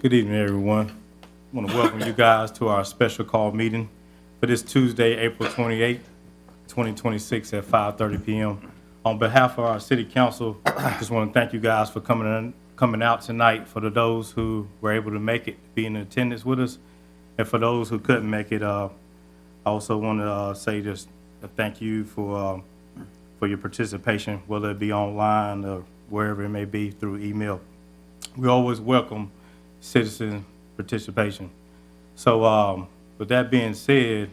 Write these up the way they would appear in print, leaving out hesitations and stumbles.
Good evening, everyone. I want to welcome you guys to our special call meeting for this Tuesday, April 28, 2026 at 5:30 p.m. On behalf of our city council, I just want to thank you guys for coming out tonight. For those who were able to make it, be in attendance with us, and for those who couldn't make it, I also want to say just a thank you for your participation, whether it be online or wherever it may be through email. We always welcome citizen participation. So with that being said,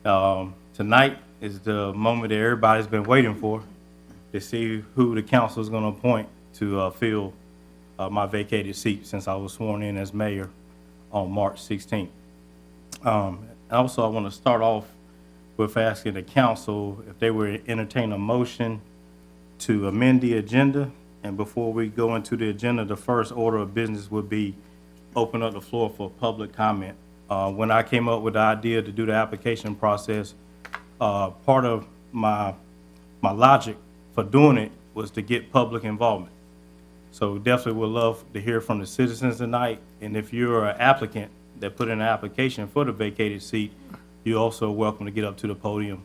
tonight is the moment that everybody's been waiting for to see who the council is going to appoint to fill my vacated seat since I was sworn in as mayor on March 16th. Also, I want to start off with asking the council if they would entertain a motion to amend the agenda. And before we go into the agenda, the first order of business would be open up the floor for public comment. When I came up with the idea to do the application process, part of my logic for doing it was to get public involvement. So definitely would love to hear from the citizens tonight. And if you're an applicant that put in an application for the vacated seat, you're also welcome to get up to the podium,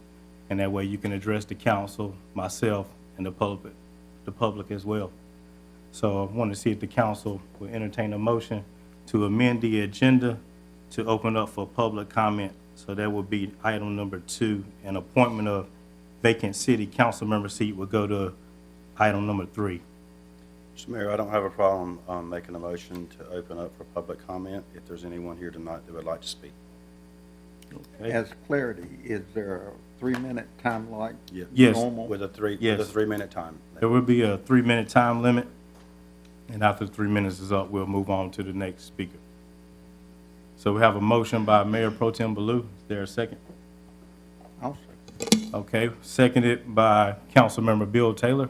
and that way you can address the council, myself, and the public as well. So I want to see if the council will entertain a motion to amend the agenda to open up for public comment. So that would be item number 2, and appointment of vacant city council member seat would go to item number 3. Mr. Mayor, I don't have a problem making a motion to open up for public comment if there's anyone here tonight that would like to speak. Okay. As clarity, is there a 3-minute time like Yes. normal? With a 3-minute time. There will be a 3-minute time limit, and after 3 minutes is up, we'll move on to the next speaker. So we have a motion by Mayor Pro Tem Ballou. Is there a second? I'll second. Okay, seconded by Councilmember Bill Taylor.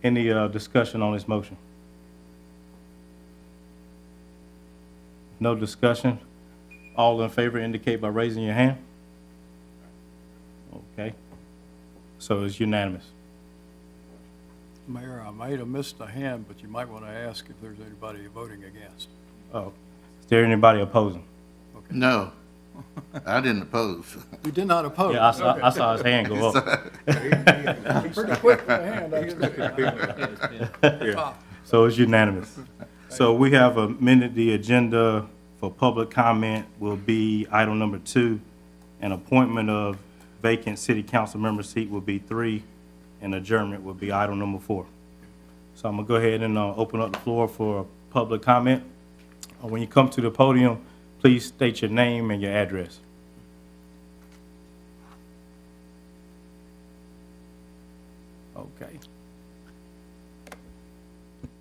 Any discussion on this motion? No discussion? All in favor indicate by raising your hand. Okay, so it's unanimous. Mayor, I might have missed a hand, but you might want to ask if there's anybody voting against. Oh, is there anybody opposing? Okay. No, I didn't oppose. You did not oppose? Yeah, I saw his hand go up. Pretty quick with the hand. So it's unanimous. So we have amended the agenda for public comment will be item number 2, and appointment of vacant city council member seat will be 3, and adjournment will be item number 4. So I'm gonna go ahead and open up the floor for public comment. When you come to the podium, please state your name and your address. Okay.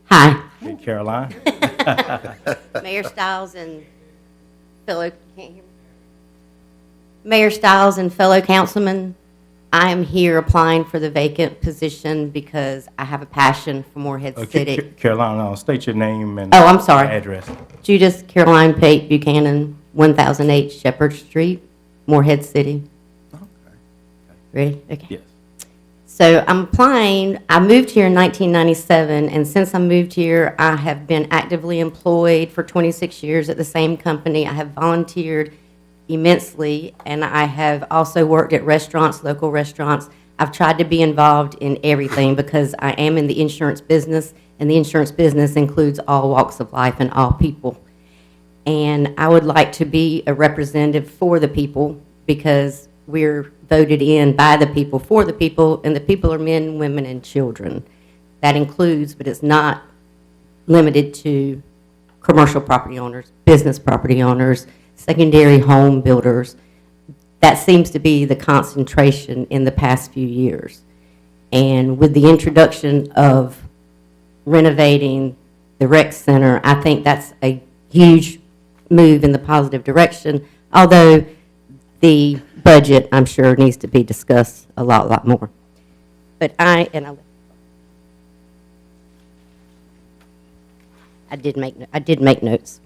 Hi, Hey, Caroline. Mayor Stiles and fellow, can't hear me? Mayor Stiles and fellow councilmen, I am here applying for the vacant position because I have a passion for Morehead City. Caroline, state your name and Oh, I'm sorry. address. Judith Caroline Pate Buchanan, 1008 Shepherd Street, Morehead City. Ready? Okay. Yes. So I'm applying. I moved here in 1997, and since I moved here, I have been actively employed for 26 years at the same company. I have volunteered immensely, and I have also worked at restaurants, local restaurants. I've tried to be involved in everything because I am in the insurance business, and the insurance business includes all walks of life and all people. And I would like to be a representative for the people because we're voted in by the people, for the people, and the people are men, women, and children. That includes, but it's not limited to, commercial property owners, business property owners, secondary home builders. That seems to be the concentration in the past few years. And with the introduction of renovating the rec center, I think that's a huge move in the positive direction, although the budget, I'm sure, needs to be discussed a lot more. But I did make notes.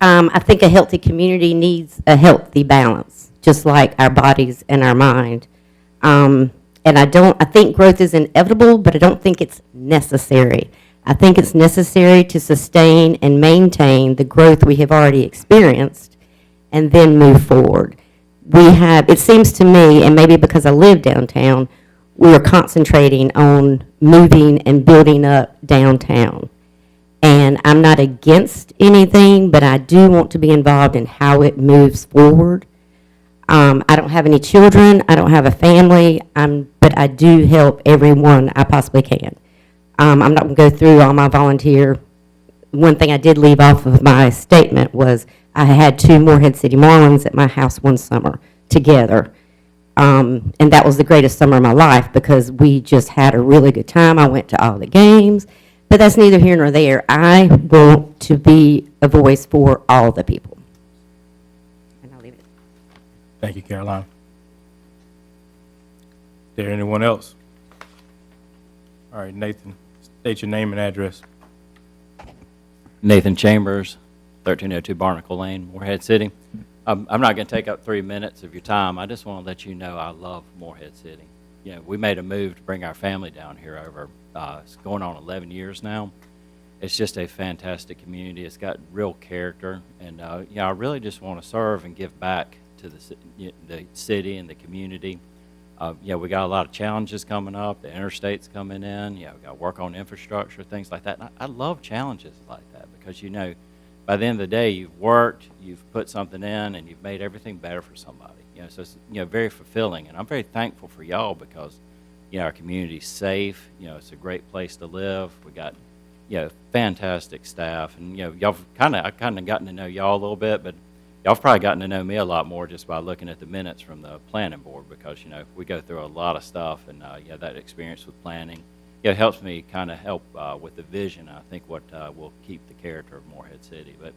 I think a healthy community needs a healthy balance, just like our bodies and our mind. And I think growth is inevitable, but I don't think it's necessary. I think it's necessary to sustain and maintain the growth we have already experienced and then move forward. It seems to me, and maybe because I live downtown, we are concentrating on moving and building up downtown. And I'm not against anything, but I do want to be involved in how it moves forward. I don't have any children, I don't have a family, but I do help everyone I possibly can. I'm not going to go through all my volunteer. One thing I did leave off of my statement was I had 2 Morehead City Marlins at my house one summer together. And that was the greatest summer of my life because we just had a really good time. I went to all the games, but that's neither here nor there. I want to be a voice for all the people. And I'll leave it. Thank you, Caroline. Is there anyone else? All right, Nathan, state your name and address. Nathan Chambers, 1302 Barnacle Lane, Morehead City. I'm not going to take up 3 minutes of your time. I just want to let you know I love Morehead City. You know, we made a move to bring our family down here over, it's going on 11 years now. It's just a fantastic community. It's got real character. And, I really just want to serve and give back to the city and the community. We got a lot of challenges coming up. The interstate's coming in. We got to work on infrastructure, things like that. And I love challenges like that because, by the end of the day, you've worked, you've put something in, and you've made everything better for somebody. So it's, very fulfilling. And I'm very thankful for y'all because, our community's safe. It's a great place to live. We got, fantastic staff. And, I've kind of gotten to know y'all a little bit, but y'all have probably gotten to know me a lot more just by looking at the minutes from the planning board because, we go through a lot of stuff and, that experience with planning, it helps me kind of help with the vision. I think what will keep the character of Morehead City. But,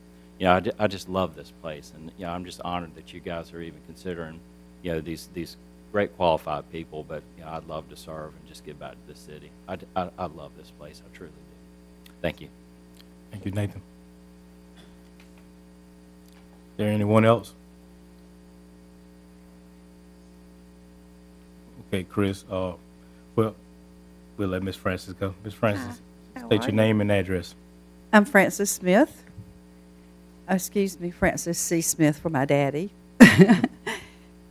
I just love this place. And, I'm just honored that you guys are even considering, these great qualified people. But, I'd love to serve and just give back to the city. I love this place. I truly do. Thank you. Thank you, Nathan. Is there anyone else? Okay, Chris, we'll let Ms. Francis go. Ms. Francis, How state are your you? name and address. I'm Francis Smith. Excuse me, Francis C. Smith for my daddy.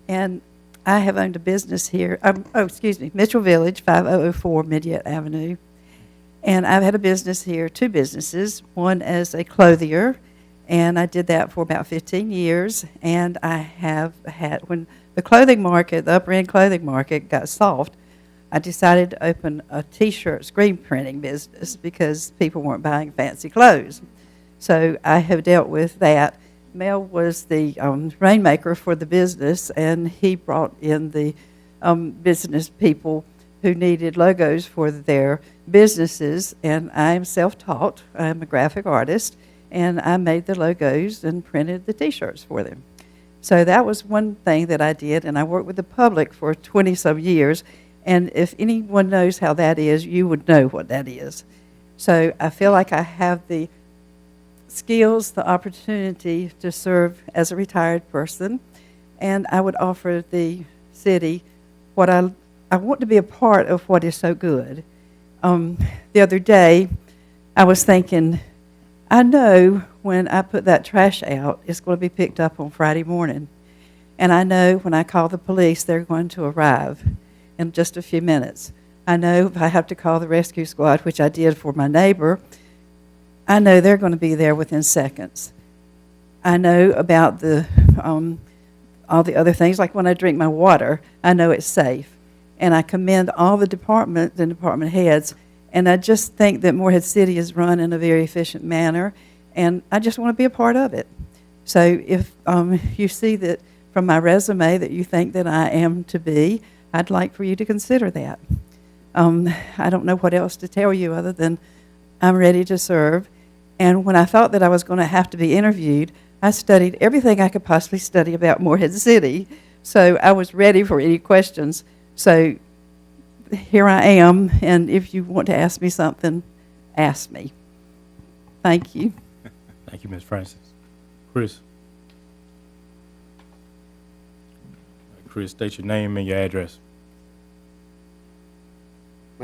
And I have owned a business here. Mitchell Village, 5004 Midyett Avenue. And I've had a business here, 2 businesses, one as a clothier, and I did that for about 15 years. And I have had, when the clothing market, the upper-end clothing market got soft, I decided to open a T-shirt screen printing business because people weren't buying fancy clothes. So I have dealt with that. Mel was the rainmaker for the business, and he brought in the business people who needed logos for their businesses. And I'm self-taught. I'm a graphic artist, and I made the logos and printed the T-shirts for them. So that was one thing that I did, and I worked with the public for 20-some years. And if anyone knows how that is, you would know what that is. So I feel like I have the skills, the opportunity to serve as a retired person, and I would offer the city what I want to be a part of what is so good. The other day, I was thinking, I know when I put that trash out, it's going to be picked up on Friday morning. And I know when I call the police, they're going to arrive in just a few minutes. I know if I have to call the rescue squad, which I did for my neighbor, I know they're going to be there within seconds. I know about the all the other things, like when I drink my water, I know it's safe. And I commend all the departments and department heads, and I just think that Morehead City is run in a very efficient manner, and I just want to be a part of it. So if you see that from my resume that you think that I am to be, I'd like for you to consider that. I don't know what else to tell you other than I'm ready to serve. And when I thought that I was going to have to be interviewed, I studied everything I could possibly study about Morehead City. So I was ready for any questions. So here I am, and if you want to ask me something, ask me. Thank you. Thank you, Ms. Francis. Chris. Chris, state your name and your address.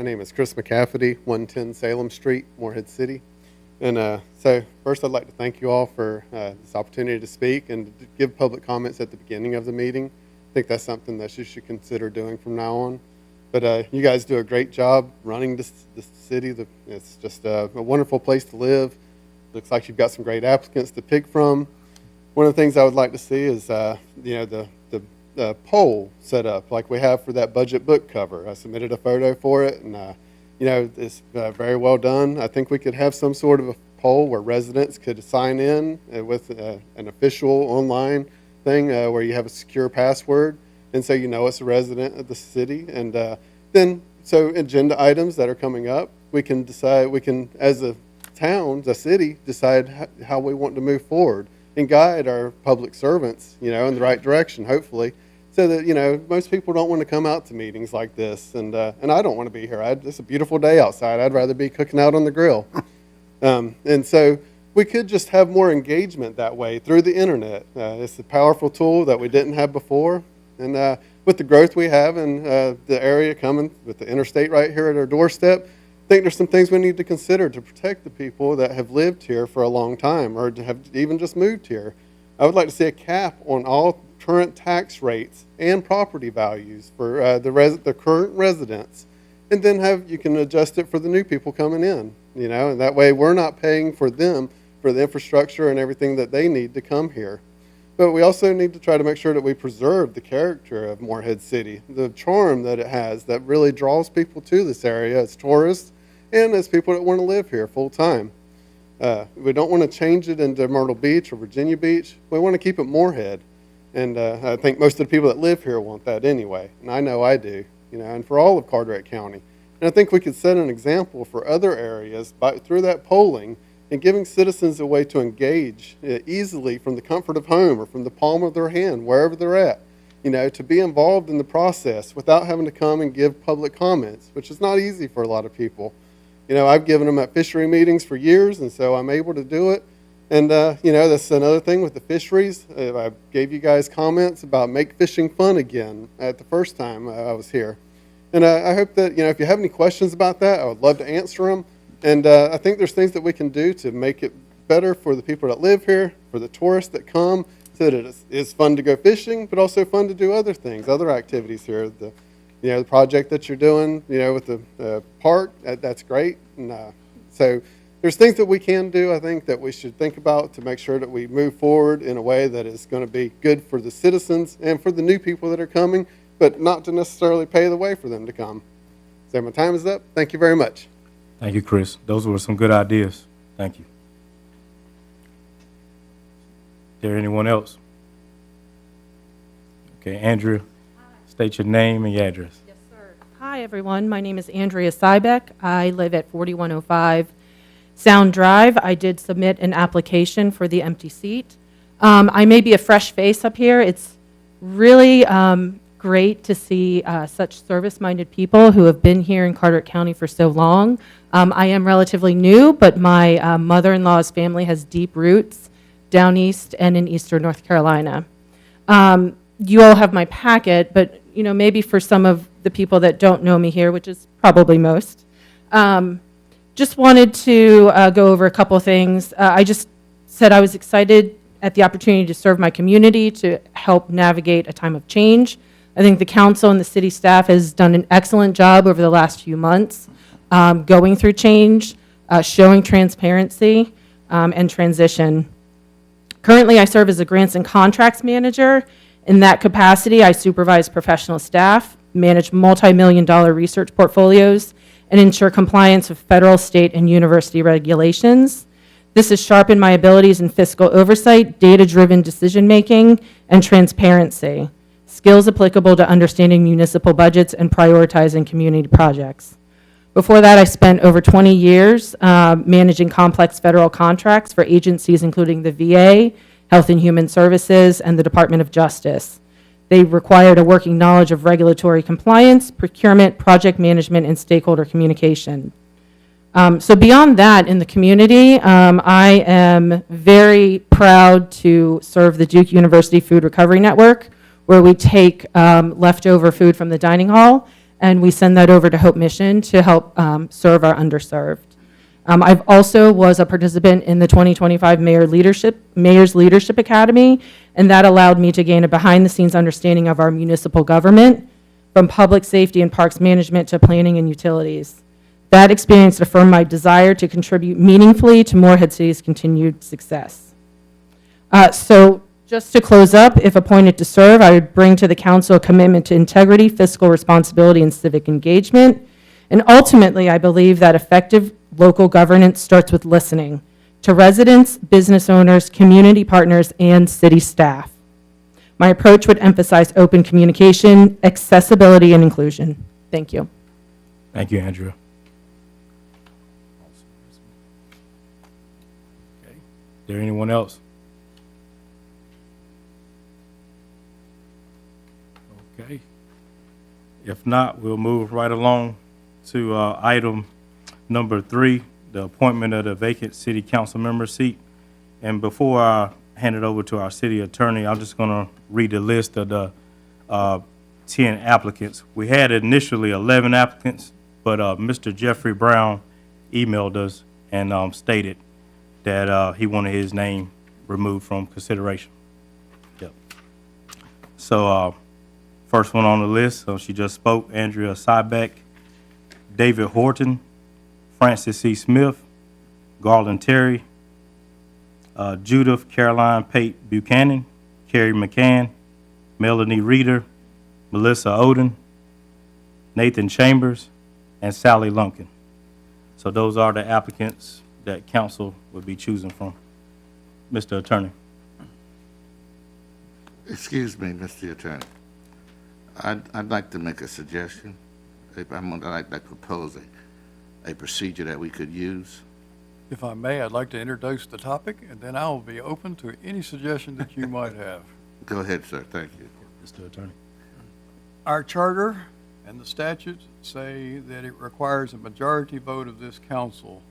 My name is Chris McCafferty, 110 Salem Street, Morehead City. And so first I'd like to thank you all for this opportunity to speak and to give public comments at the beginning of the meeting. I think that's something that you should consider doing from now on. But you guys do a great job running this city. It's just a wonderful place to live. Looks like you've got some great applicants to pick from. One of the things I would like to see is the poll set up like we have for that budget book cover. I submitted a photo for it, and it's very well done. I think we could have some sort of a poll where residents could sign in with an official online thing where you have a secure password, and so it's a resident of the city. And then agenda items that are coming up, we can decide. We can, as a town, the city, decide how we want to move forward and guide our public servants, in the right direction, hopefully, so that, most people don't want to come out to meetings like this, and I don't want to be here. It's a beautiful day outside. I'd rather be cooking out on the grill. And so we could just have more engagement that way through the internet. It's a powerful tool that we didn't have before, and with the growth we have in the area coming with the interstate right here at our doorstep, I think there's some things we need to consider to protect the people that have lived here for a long time or have even just moved here. I would like to see a cap on all current tax rates and property values for the current residents, and then you can adjust it for the new people coming in, and that way we're not paying for them for the infrastructure and everything that they need to come here. But we also need to try to make sure that we preserve the character of Morehead City, the charm that it has that really draws people to this area as tourists and as people that want to live here full time. We don't want to change it into Myrtle Beach or Virginia Beach. We want to keep it Morehead. And I think most of the people that live here want that anyway. And I know I do, and for all of Carteret County. And I think we could set an example for other areas through that polling and giving citizens a way to engage easily from the comfort of home or from the palm of their hand, wherever they're at, to be involved in the process without having to come and give public comments, which is not easy for a lot of people. I've given them at fishery meetings for years, and so I'm able to do it. And, that's another thing with the fisheries. I gave you guys comments about make fishing fun again at the first time I was here. And I hope that, if you have any questions about that, I would love to answer them. And I think there's things that we can do to make it better for the people that live here, for the tourists that come, so that it is fun to go fishing, but also fun to do other things, other activities here. The project that you're doing, with the park, that's great. And so there's things that we can do, I think, that we should think about to make sure that we move forward in a way that is going to be good for the citizens and for the new people that are coming, but not to necessarily pay the way for them to come. So my time is up. Thank you very much. Thank you, Chris. Those were some good ideas. Thank you. Is there anyone else? Okay, Andrea, state your name and your address. Yes, sir. Hi, everyone. My name is Andrea Sybeck. I live at 4105 Sound Drive. I did submit an application for the empty seat. I may be a fresh face up here. It's really great to see such service-minded people who have been here in Carteret County for so long. I am relatively new, but my mother-in-law's family has deep roots down east and in eastern North Carolina. You all have my packet, but maybe for some of the people that don't know me here, which is probably most, just wanted to go over a couple things. I just said I was excited at the opportunity to serve my community, to help navigate a time of change. I think the council and the city staff has done an excellent job over the last few months going through change, showing transparency, and transition. Currently, I serve as a grants and contracts manager. In that capacity, I supervise professional staff, manage multi-million-dollar research portfolios, and ensure compliance with federal, state, and university regulations. This has sharpened my abilities in fiscal oversight, data-driven decision-making, and transparency, skills applicable to understanding municipal budgets and prioritizing community projects. Before that, I spent over 20 years managing complex federal contracts for agencies including the VA, Health and Human Services, and the Department of Justice. They required a working knowledge of regulatory compliance, procurement, project management, and stakeholder communication. So beyond that, in the community, I am very proud to serve the Duke University Food Recovery Network, where we take leftover food from the dining hall and we send that over to Hope Mission to help serve our underserved. I've also was a participant in the 2025 Mayor's Leadership Academy, and that allowed me to gain a behind-the-scenes understanding of our municipal government, from public safety and parks management to planning and utilities. That experience affirmed my desire to contribute meaningfully to Morehead City's continued success. So just to close up, if appointed to serve, I would bring to the council a commitment to integrity, fiscal responsibility, and civic engagement. And ultimately, I believe that effective local governance starts with listening to residents, business owners, community partners, and city staff. My approach would emphasize open communication, accessibility, and inclusion. Thank you. Thank you, Andrea. Okay. Is there anyone else? Okay. If not, we'll move right along to item number 3, the appointment of the vacant city council member seat. And before I hand it over to our city attorney, I'm just going to read the list of the 10 applicants. We had initially 11 applicants, but Mr. Jeffrey Brown emailed us and stated that he wanted his name removed from consideration. Yep. So first one on the list, so she just spoke, Andrea Sybeck, David Horton, Francis C. Smith, Garland Terry, Judith Caroline Pate Buchanan, Carrie McCann, Melanie Reeder, Melissa Oden, Nathan Chambers, and Sally Lumpkin. So those are the applicants that council would be choosing from. Mr. Attorney. Excuse me, Mr. Attorney. I'd like to make a suggestion. I'd like to propose a procedure that we could use. If I may, I'd like to introduce the topic, and then I'll be open to any suggestion that you might have. Go ahead, sir. Thank you. Mr. Attorney. Our charter and the statutes say that it requires a majority vote of this council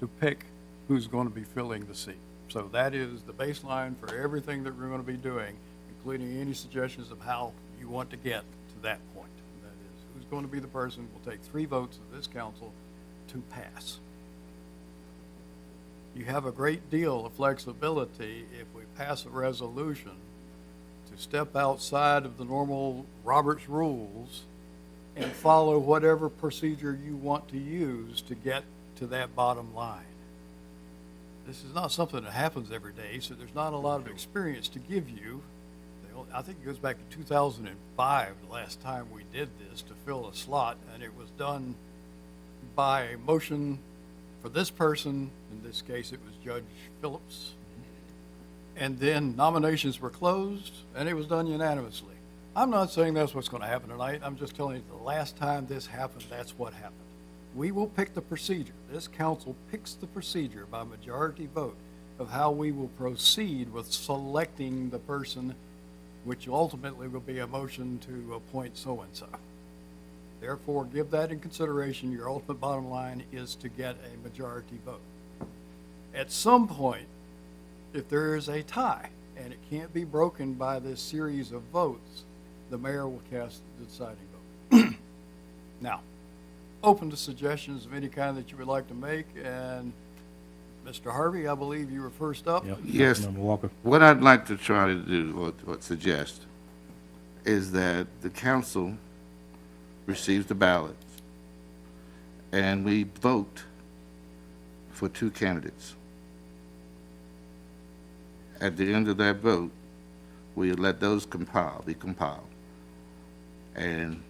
to pick who's going to be filling the seat. So that is the baseline for everything that we're going to be doing, including any suggestions of how you want to get to that point. That is, who's going to be the person will take 3 votes of this council to pass. You have a great deal of flexibility if we pass a resolution to step outside of the normal Robert's rules and follow whatever procedure you want to use to get to that bottom line. This is not something that happens every day, so there's not a lot of experience to give you. I think it goes back to 2005, the last time we did this to fill a slot, and it was done by a motion for this person. In this case, it was Judge Phillips. And then nominations were closed, and it was done unanimously. I'm not saying that's what's going to happen tonight. I'm just telling you the last time this happened, that's what happened. We will pick the procedure. This council picks the procedure by majority vote of how we will proceed with selecting the person, which ultimately will be a motion to appoint so-and-so. Therefore, give that in consideration. Your ultimate bottom line is to get a majority vote. At some point, if there is a tie and it can't be broken by this series of votes, the mayor will cast the deciding vote. Now, open to suggestions of any kind that you would like to make. And Mr. Harvey, I believe you were first up. Yep. Yes. Councilmember Walker. What I'd like to try to do, or suggest, is that the council receives the ballots, and we vote for 2 candidates. At the end of that vote, we let those be compiled. And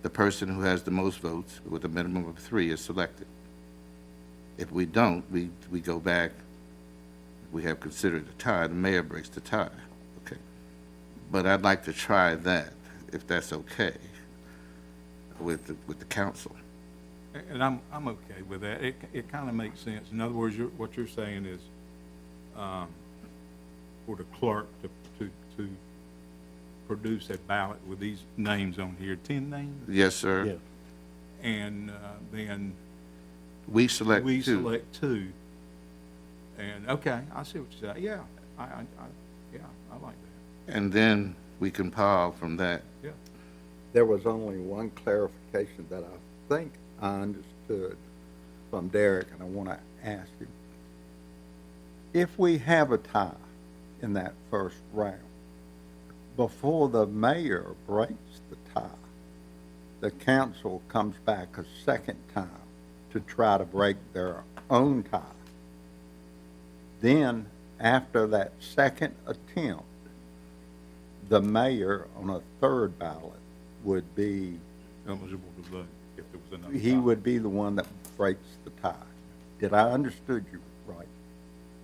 the person who has the most votes, with a minimum of 3, is selected. If we don't, we go back, we have considered a tie, the mayor breaks the tie. Okay. But I'd like to try that, if that's okay, with the council. And I'm okay with that. It kind of makes sense. In other words, what you're saying is, for the clerk to produce a ballot with these names on here, 10 names? Yes, sir. Yeah. And then We select 2. we select 2. And, okay, I see what you're saying. Yeah, I like that. And then we compile from that. Yeah. there was only one clarification that I think I understood from Derek, and I want to ask you. If we have a tie in that first round, before the mayor breaks the tie, the council comes back a second time to try to break their own tie. Then, after that second attempt, the mayor on a third ballot would be, Eligible to vote if there was another. he tie. would be the one that breaks the tie. Did I understood you right?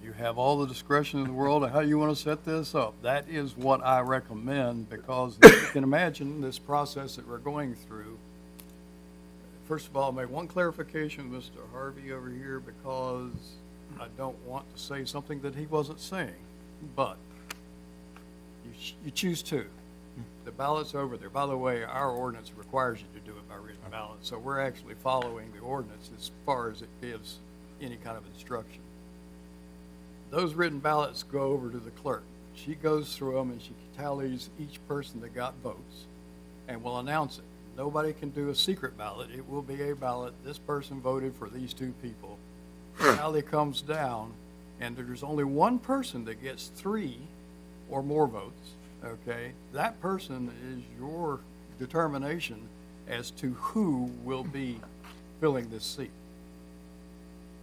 You have all the discretion in the world of how you want to set this up. That is what I recommend, because you can imagine this process that we're going through. First of all, I'll make one clarification with Mr. Harvey over here, because I don't want to say something that he wasn't saying. But you choose two. The ballot's over there. By the way, our ordinance requires you to do it by written ballot, so we're actually following the ordinance as far as it gives any kind of instruction. Those written ballots go over to the clerk. She goes through them and she tallies each person that got votes and will announce it. Nobody can do a secret ballot. It will be a ballot. This person voted for these two people. Tally comes down, and there's only one person that gets 3 or more votes, okay? That person is your determination as to who will be filling this seat.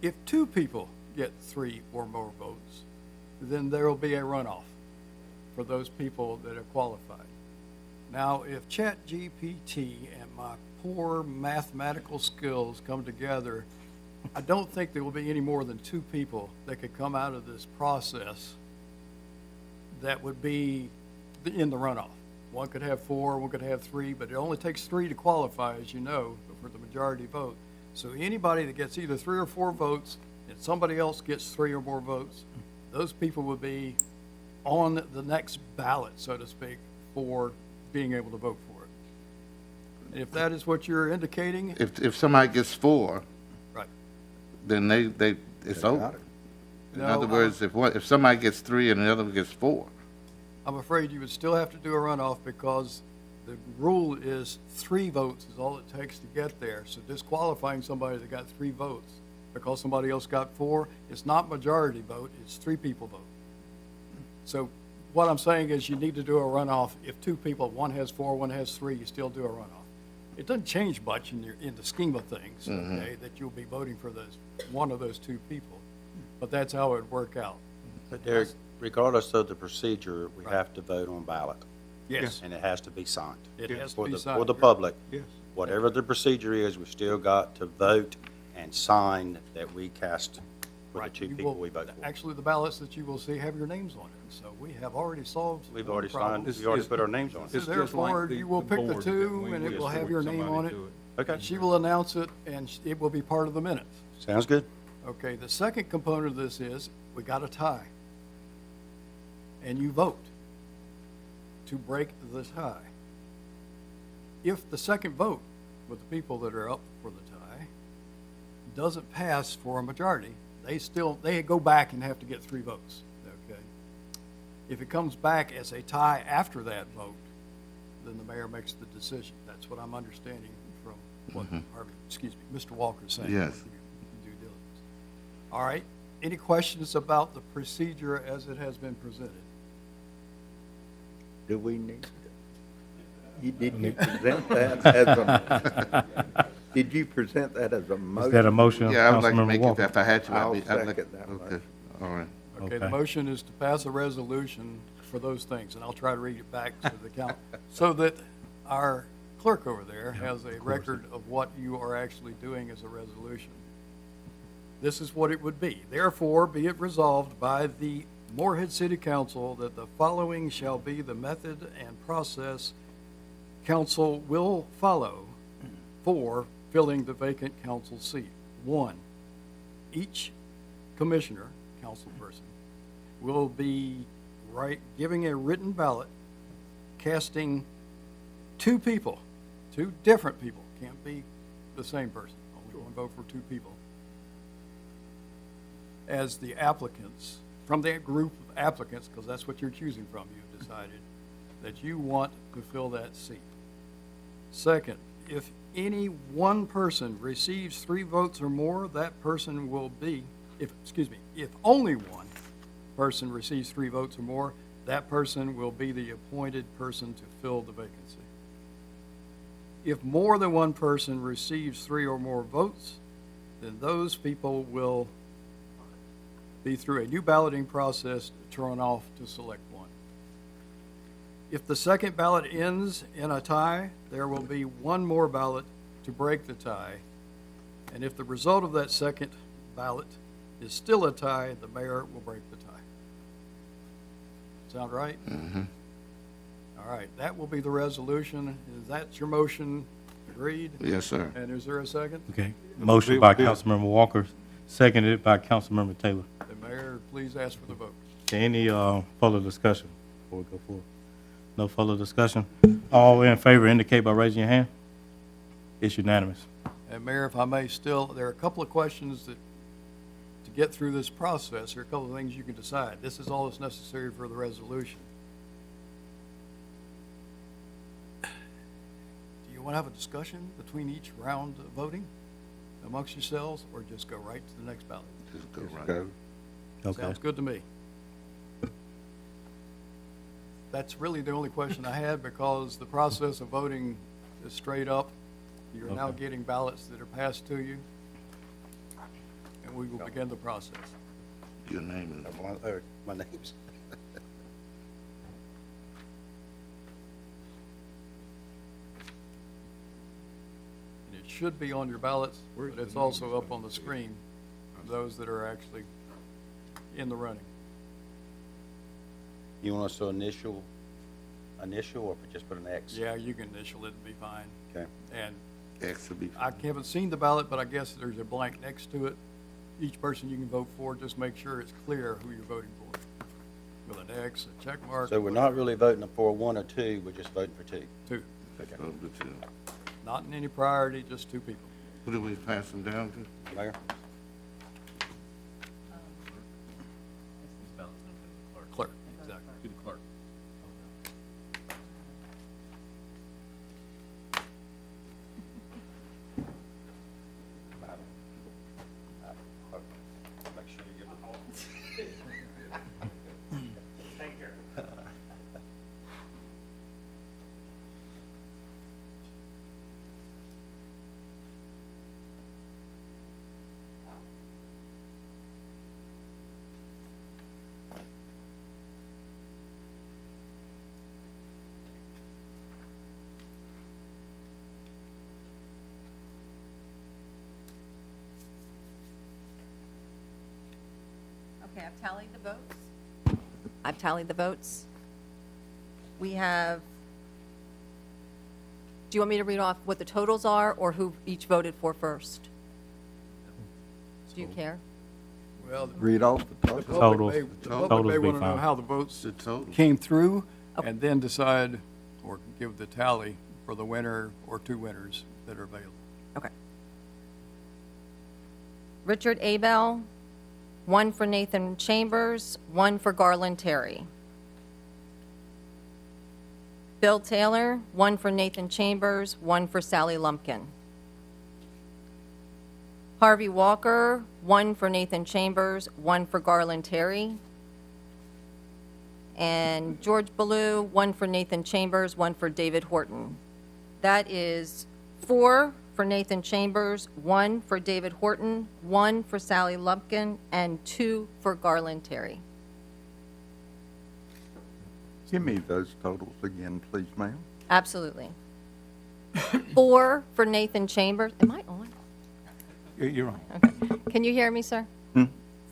If 2 people get 3 or more votes, then there will be a runoff for those people that are qualified. Now, if ChatGPT and my poor mathematical skills come together, I don't think there will be any more than 2 people that could come out of this process that would be in the runoff. One could have 4, one could have 3, but it only takes 3 to qualify, as you know, for the majority vote. So anybody that gets either 3 or 4 votes and somebody else gets 3 or more votes, those people would be on the next ballot, so to speak, for being able to vote for it. And if that is what you're indicating, If somebody gets 4, right. then it's over. got it. In No, other words, if somebody gets 3 and the other one gets 4, I'm afraid you would still have to do a runoff, because the rule is 3 votes is all it takes to get there. So disqualifying somebody that got 3 votes because somebody else got 4, it's not majority vote, it's 3 people vote. So what I'm saying is you need to do a runoff. If 2 people, one has 4, one has 3, you still do a runoff. It doesn't change much in the scheme of things, okay, that you'll be voting for one of those 2 people. But that's how it would work out. But Derek, regardless of the procedure, we have to vote on ballot, Yes, and it has to be signed. it has to For be the, signed. for the public. Yes. Whatever the procedure is, we still got to vote and sign that we cast for the Right. 2 You people will- we vote for. Actually, the ballots that you will see have your names on it, so we have already solved. We've one already problem. signed, we already put our names on It's it. just Therefore, like you will pick the board 2, that and it we will have escort your name somebody on it. to it. Okay, She will announce it, and it will be part of the minutes. sounds good. Okay, the second component of this is, we got a tie. And you vote to break the tie. If the second vote with the people that are up for the tie doesn't pass for a majority, they go back and have to get 3 votes, okay? If it comes back as a tie after that vote, then the mayor makes the decision. That's what I'm understanding from what Mr. Walker's saying. Yes. with your due diligence. All right, any questions about the procedure as it has been presented? Do we need to, did you present that as a, did you present that as a motion? Is that a motion, yeah, I would like to Councilmember make it, Walker? if I had to, I'll I'd be. second like- that Okay, motion. all right. Okay, the Okay. motion is to pass a resolution for those things, and I'll try to read it back to the count, so that our clerk over there has a record of what you are actually doing as a resolution. This is what it would be. Therefore, be it resolved by the Morehead City Council that the following shall be the method and process council will follow for filling the vacant council seat. 1, each commissioner, council person, will be giving a written ballot, casting 2 people, 2 different people, can't be the same person, only one vote for 2 people, as the applicants, from that group of applicants, because that's what you're choosing from, you've decided, that you want to fill that seat. Second, if any one person receives 3 votes or more, that person will be, if only one person receives 3 votes or more, that person will be the appointed person to fill the vacancy. If more than one person receives 3 or more votes, then those people will be through a new balloting process to turn off to select one. If the second ballot ends in a tie, there will be one more ballot to break the tie. And if the result of that second ballot is still a tie, the mayor will break the tie. Sound right? Mm-hmm. All right, that will be the resolution. Is that your motion? Agreed? Yes, sir. And is there a second? Okay. Motion by Councilmember Walker, seconded by Councilmember Taylor. The mayor, please ask for the vote. Any further discussion before we go forward? No further discussion? All in favor indicate by raising your hand. It's unanimous. And Mayor, if I may still, there are a couple of questions that, to get through this process, there are a couple of things you can decide. This is all that's necessary for the resolution. Do you want to have a discussion between each round of voting amongst yourselves, or just go right to the next ballot? Just go Just right. go. Okay. Sounds good to me. That's really the only question I had, because the process of voting is straight up. You're now Okay. getting ballots that are passed to you, and we will begin the process. Your name is. My name's. And it should be on your ballots, but it's also up on the screen for those that are actually in the running. You want us to initial, or just put an X? Yeah, you can initial it and be fine. Okay. And X will be. I haven't seen the ballot, but I guess there's a blank next to it. Each person you can vote for, just make sure it's clear who you're voting for. With an X, a check mark. So we're not really voting for 1 or 2, we're just voting for 2. 2. Over to. Not in any priority, just 2 people. Who do we pass them down to? Mayor? Clerk, exactly. To the clerk. Make sure you give it Okay, I've tallied the votes. We have, do you want me to read off what the totals are, or who each voted for first? Do you care? Well, Read off the the total. public may, the Totals public may be want to know fine. how the votes The total. came through, Okay. and then decide, or give the tally for the winner or 2 winners that are available. Okay. Richard Abel, 1 for Nathan Chambers, 1 for Garland Terry. Bill Taylor, 1 for Nathan Chambers, 1 for Sally Lumpkin. Harvey Walker, 1 for Nathan Chambers, 1 for Garland Terry. And George Ballou, 1 for Nathan Chambers, 1 for David Horton. That is 4 for Nathan Chambers, 1 for David Horton, 1 for Sally Lumpkin, and 2 for Garland Terry. Give me those totals again, please, ma'am. Absolutely. 4 for Nathan Chambers. Am I on? You're on. Okay. Can you hear me, sir?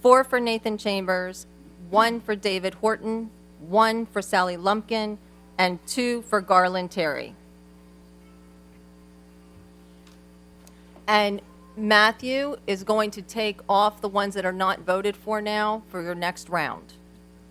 4 for Nathan Chambers, 1 for David Horton, 1 for Sally Lumpkin, and 2 for Garland Terry. And Matthew is going to take off the ones that are not voted for now for your next round.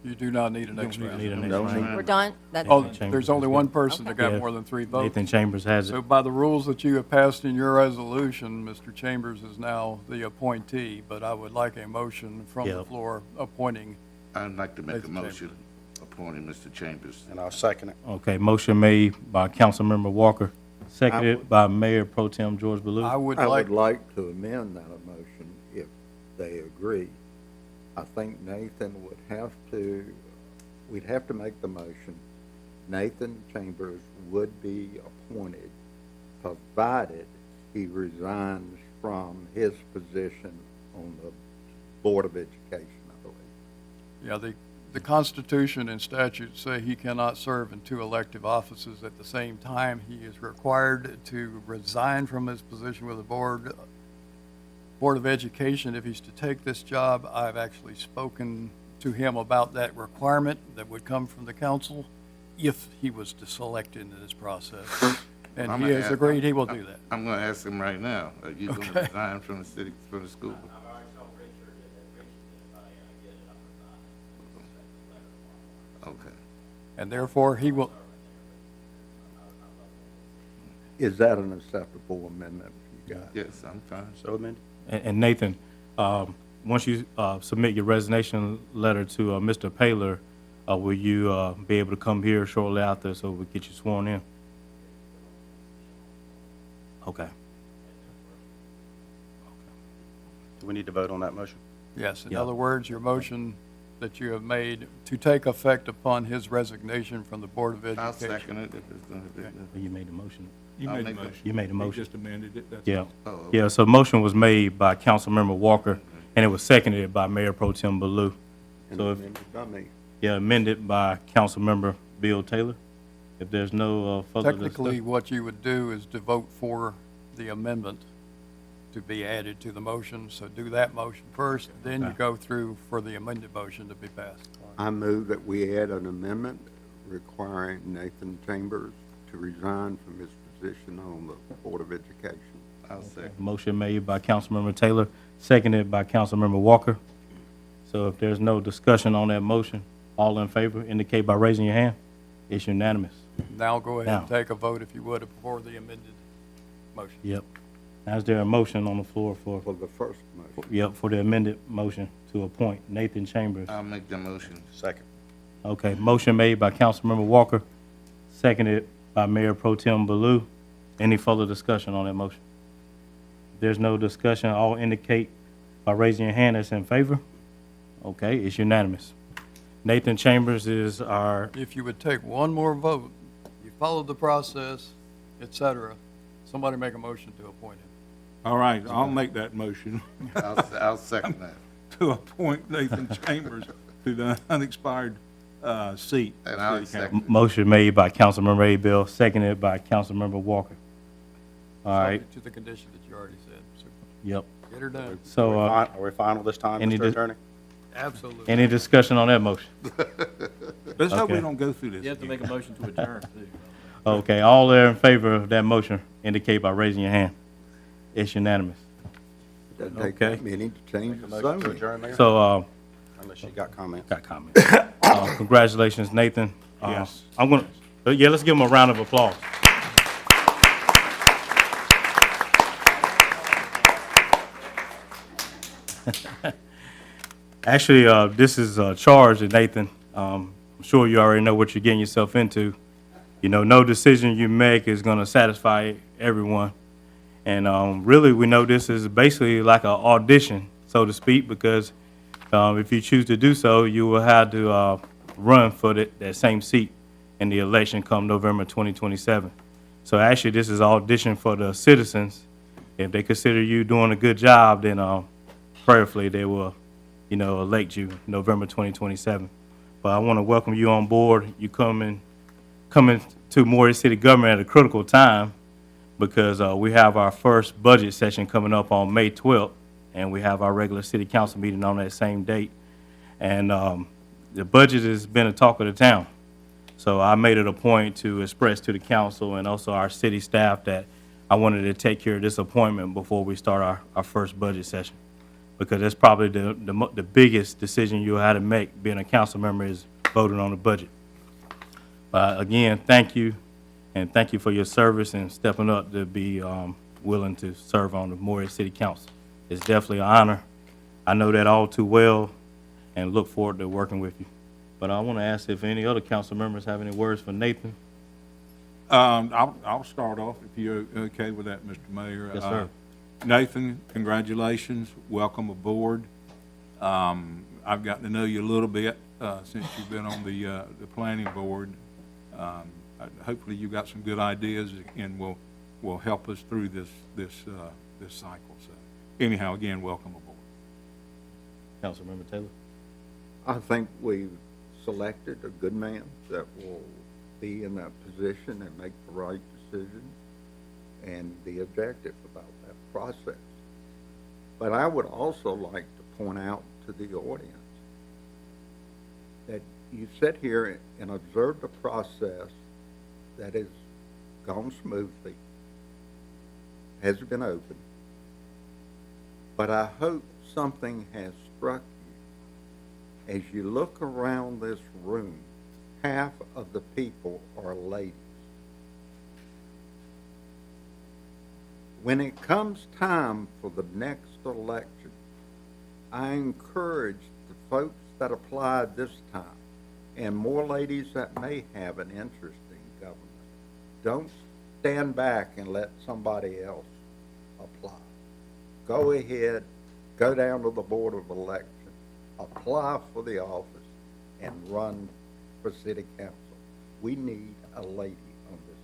You do not need an next Need round. a next No round. need. We're done? That's Oh, Chambers there's only is one good. person that got Yeah. more than 3 votes. Nathan Chambers has So it. by the rules that you have passed in your resolution, Mr. Chambers is now the appointee, but I would like a motion from the Yep. floor appointing. I'd like to make a Nathan motion Chambers. appointing Mr. Chambers. And I'll second it. Okay, motion made by Councilmember Walker, seconded by Mayor Pro Tem George Baloo. I would I like, would like to amend that motion if they agree. I think Nathan would have to, we'd have to make the motion. Nathan Chambers would be appointed, provided he resigns from his position on the Board of Education, I believe. yeah, the Constitution and statutes say he cannot serve in two elective offices at the same time. He is required to resign from his position with the Board of Education if he's to take this job. I've actually spoken to him about that requirement that would come from the council if he was to select into this process. And I'm he gonna has ask- agreed he will do that. I'm gonna ask him right now, are you gonna Okay. resign from the city, from the school? Okay. And therefore, he will, Is that an acceptable amendment you guys? Yes, I'm fine. So amended. And Nathan, once you submit your resignation letter to Mr. Paler, will you be able to come here shortly after so we get you sworn in? Okay. Do we need to vote on that motion? yes, in Yeah. other words, your motion that you have made to take effect upon his resignation from the Board of I'll Education. second it if it's gonna be. You made the motion. You I'll made the make a- motion. You made the You motion. just amended it, that's Yeah. all. Oh, okay. Yeah, so motion was made by Councilmember Walker, and it was seconded by Mayor Pro Tem Baloo. And So if, amended by me. yeah, amended by Councilmember Bill Taylor. If there's no further Technically, discussion. what you would do is to vote for the amendment to be added to the motion. So do that motion first, then you Okay. go through for the amended motion to be passed. I move that we add an amendment requiring Nathan Chambers to resign from his position on the Board of Education. I'll second. Motion made by Councilmember Taylor, seconded by Councilmember Walker. So if there's no discussion on that motion, all in favor indicate by raising your hand. It's unanimous. Now go ahead and Now. take a vote, if you would, for the amended motion. Yep. Now, is there a motion on the floor for, For the first motion. yep, for the amended motion to appoint Nathan Chambers? I'll make the motion. Second. Okay, motion made by Councilmember Walker, seconded by Mayor Pro Tem Baloo. Any further discussion on that motion? If there's no discussion, all indicate by raising your hand that's in favor. Okay, it's unanimous. Nathan Chambers is our, If you would take one more vote, you followed the process, et cetera, somebody make a motion to appoint him. All right, I'll make that motion I'll second that. to appoint Nathan Chambers to the unexpired seat. And I'll City second. Council. motion made by Councilmember Abel, seconded by Councilmember Walker. All right, Subject to the condition that you already said. So yep. get her done. So, Are we final this time, any Mr. dis- Attorney? Absolutely. any discussion on that motion? Let's hope we Okay. don't go through this. You have to make a motion to adjourn, too. Okay, all there in favor of that motion indicate by raising your hand. It's unanimous. It doesn't take Okay. that many to change the Motion to zoning. adjourn, Mayor? So, Unless you got comments. got comments. Congratulations, Nathan. Yes. I'm gonna, yeah, let's give him a round of applause. Actually, this is a charge to Nathan. I'm sure you already know what you're getting yourself into. You know, no decision you make is gonna satisfy everyone. And really, we know this is basically like an audition, so to speak, because if you choose to do so, you will have to run for that same seat in the election come November 2027. So actually, this is audition for the citizens. If they consider you doing a good job, then prayerfully they will, you know, elect you November 2027. But I want to welcome you on board. You coming to Morehead City government at a critical time, because we have our first budget session coming up on May 12th, and we have our regular city council meeting on that same date. And the budget has been a talk of the town. So I made it a point to express to the council and also our city staff that I wanted to take care of this appointment before we start our first budget session. Because that's probably the biggest decision you'll have to make, being a council member, is voting on the budget. Again, thank you. And thank you for your service and stepping up to be willing to serve on the Morehead City Council. It's definitely an honor. I know that all too well and look forward to working with you. But I want to ask if any other council members have any words for Nathan. I'll start off if you're okay with that, Mr. Mayor. Yes, sir. Nathan, congratulations. Welcome aboard. I've gotten to know you a little bit since you've been on the planning board. Hopefully you got some good ideas and will help us through this cycle. So anyhow, again, welcome aboard. Councilmember Taylor? I think we've selected a good man that will be in that position and make the right decisions and be objective about that process. But I would also like to point out to the audience that you sit here and observe the process that has gone smoothly, has been open, but I hope something has struck you. As you look around this room, half of the people are ladies. When it comes time for the next election, I encourage the folks that applied this time, and more ladies that may have an interest in government, don't stand back and let somebody else apply. Go ahead, go down to the Board of Election, apply for the office, and run for city council. We need a lady on this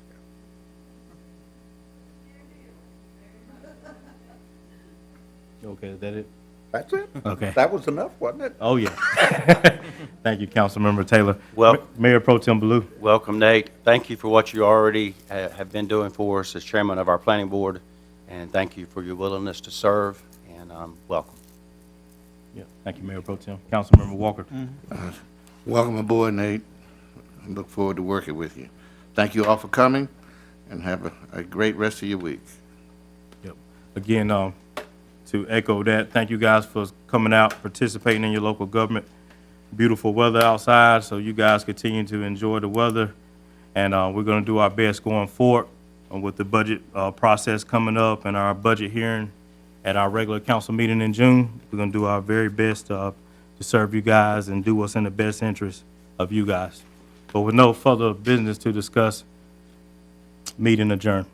council. Okay, is that it? That's it. Okay. That was enough, wasn't it? Oh, yeah. Thank you, Councilmember Taylor. Well- Mayor Pro Tem Baloo. Welcome, Nate. Thank you for what you already have been doing for us as chairman of our planning board, and thank you for your willingness to serve, and welcome. Yeah, thank you, Mayor Pro Tem. Councilmember Walker. Welcome aboard, Nate. I look forward to working with you. Thank you all for coming, and have a great rest of your week. Yep. Again, to echo that, thank you guys for coming out, participating in your local government. Beautiful weather outside, so you guys continue to enjoy the weather. And we're going to do our best going forward with the budget process coming up and our budget hearing at our regular council meeting in June. We're going to do our very best to serve you guys and do what's in the best interest of you guys. But with no further business to discuss, meeting adjourned.